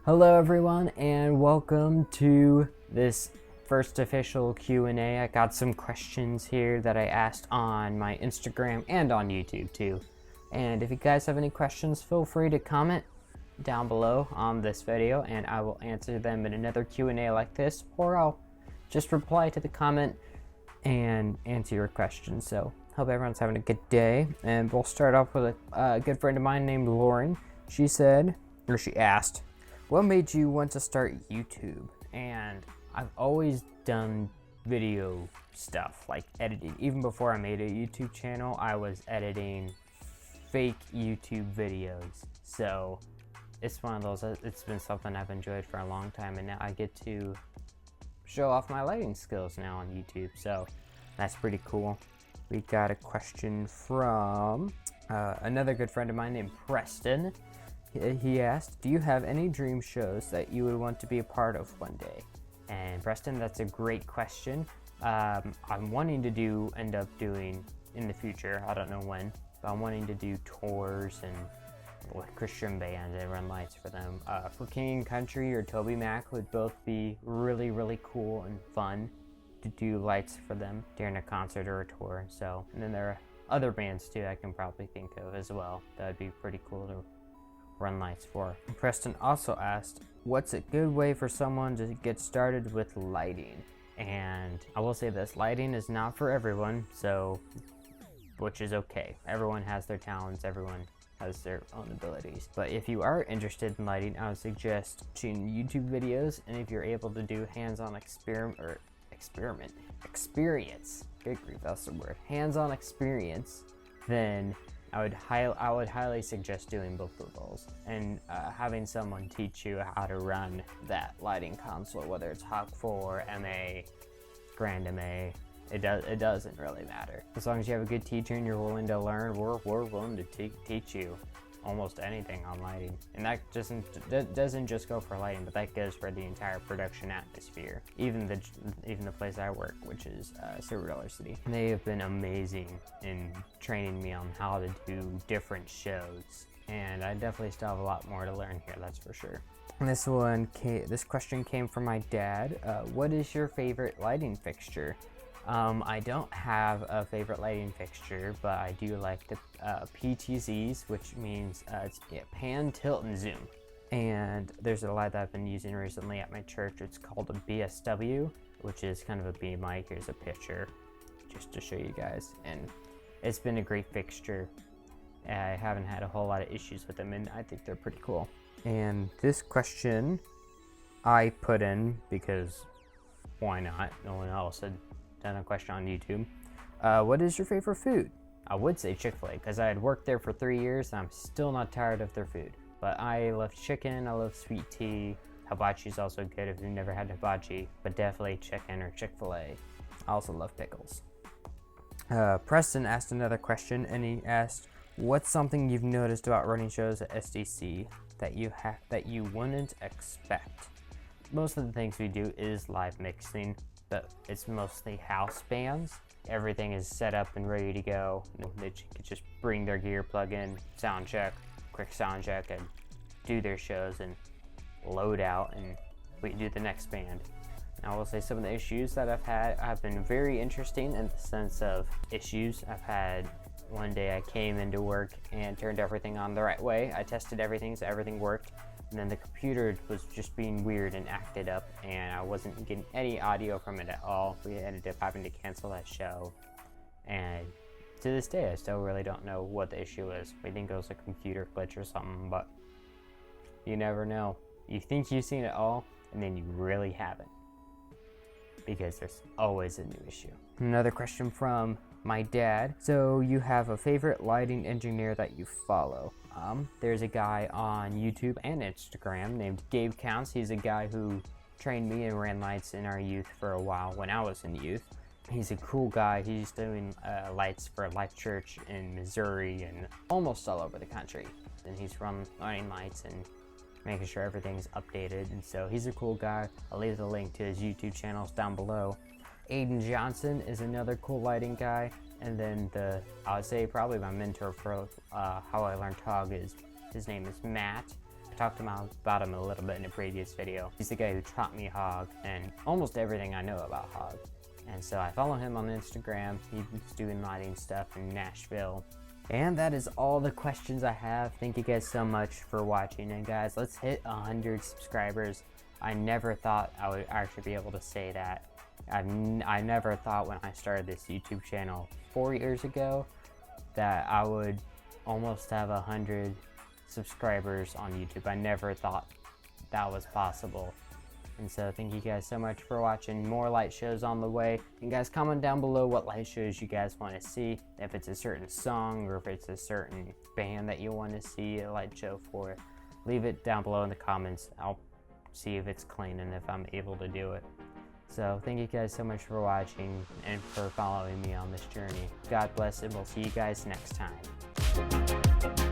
Hello everyone and welcome to this first official Q&A. I got some questions here that I asked on my Instagram and on YouTube too. And if you guys have any questions, feel free to comment down below on this video and I will answer them in another Q&A like this, or I'll just reply to the comment and answer your questions. So hope everyone's having a good day, and we'll start off with a good friend of mine named Lauren. She asked, what made you want to start YouTube? And I've always done video stuff, like editing. Even before I made a YouTube channel, I was editing fake YouTube videos. So it's one of those, it's been something I've enjoyed for a long time, and now I get to show off my lighting skills now on YouTube. So that's pretty cool. We got a question from another good friend of mine named Preston. He asked, do you have any dream shows that you would want to be a part of one day? And Preston, that's a great question. I'm wanting to end up doing in the future, I don't know when, but I'm wanting to do tours and with Christian bands and run lights for them. For King & Country or Toby Mac would both be really, really cool and fun to do lights for them during a concert or a tour. So, and then there are other bands too I can probably think of as well. That would be pretty cool to run lights for. Preston also asked, what's a good way for someone to get started with lighting? And I will say this, lighting is not for everyone, so, which is okay. Everyone has their talents, everyone has their own abilities. But if you are interested in lighting, I would suggest watching YouTube videos, and if you're able to do hands-on experience, good grief, that's the word, hands-on experience, then I would highly suggest doing both of those and having someone teach you how to run that lighting console, whether it's Hawk 4, MA, Grand MA. It doesn't really matter. As long as you have a good teacher and you're willing to learn, we're willing to teach you almost anything on lighting. And that doesn't just go for lighting, but that goes for the entire production atmosphere. Even the place I work, which is Silver Dollar City. They have been amazing in training me on how to do different shows. And I definitely still have a lot more to learn here, that's for sure. And this question came from my dad. What is your favorite lighting fixture? I don't have a favorite lighting fixture, but I do like the PTZs, which means it's pan, tilt, and zoom. And there's a light that I've been using recently at my church. It's called a BSW, which is kind of a B mic. Here's a picture just to show you guys. And it's been a great fixture. I haven't had a whole lot of issues with them, and I think they're pretty cool. And this question I put in because why not? No one else had done a question on YouTube. What is your favorite food? I would say Chick-fil-A because I had worked there for 3 years and I'm still not tired of their food. But I love chicken, I love sweet tea. Hibachi is also good if you've never had hibachi, but definitely chicken or Chick-fil-A. I also love pickles. Preston asked another question, and he asked, what's something you've noticed about running shows at SDC that you wouldn't expect? Most of the things we do is live mixing, but it's mostly house bands. Everything is set up and ready to go. They could just bring their gear, plug in, sound check, quick sound check, and do their shows and load out, and we do the next band. Now I will say some of the issues that I've had have been very interesting in the sense of issues. I've had one day I came into work and turned everything on the right way. I tested everything, so everything worked. And then the computer was just being weird and acted up, and I wasn't getting any audio from it at all. We ended up having to cancel that show, and to this day I still really don't know what the issue is. We think it was a computer glitch or something, but you never know. You think you've seen it all, and then you really haven't, because there's always a new issue. Another question from my dad. So you have a favorite lighting engineer that you follow? There's a guy on YouTube and Instagram named Gabe. He's a guy who trained me and ran lights in our youth for a while when I was in youth. He's a cool guy. He's doing lights for Life Church in Missouri and almost all over the country. And he's running lights and making sure everything's updated. And so he's a cool guy. I'll leave the link to his YouTube channels down below. Aidan Johnson is another cool lighting guy. And then I would say probably my mentor for how I learned TOG is, his name is Matt. talked about him a little bit in a previous video. He's the guy who taught me hog and almost everything I know about hog. And so I follow him on Instagram. He's doing lighting stuff in Nashville. And that is all the questions I have. Thank you guys so much for watching. And guys, let's hit 100 subscribers. I never thought I would actually be able to say that. I never thought when I started this YouTube channel 4 years ago that I would almost have 100 subscribers on YouTube. I never thought that was possible. And so thank you guys so much for watching. More light shows on the way. And guys, comment down below what light shows you guys want to see. If it's a certain song or if it's a certain band that you want to see a light show for, leave it down below in the comments. I'll see if it's clean and if I'm able to do it. So thank you guys so much for watching and for following me on this journey. God bless, and we'll see you guys next time.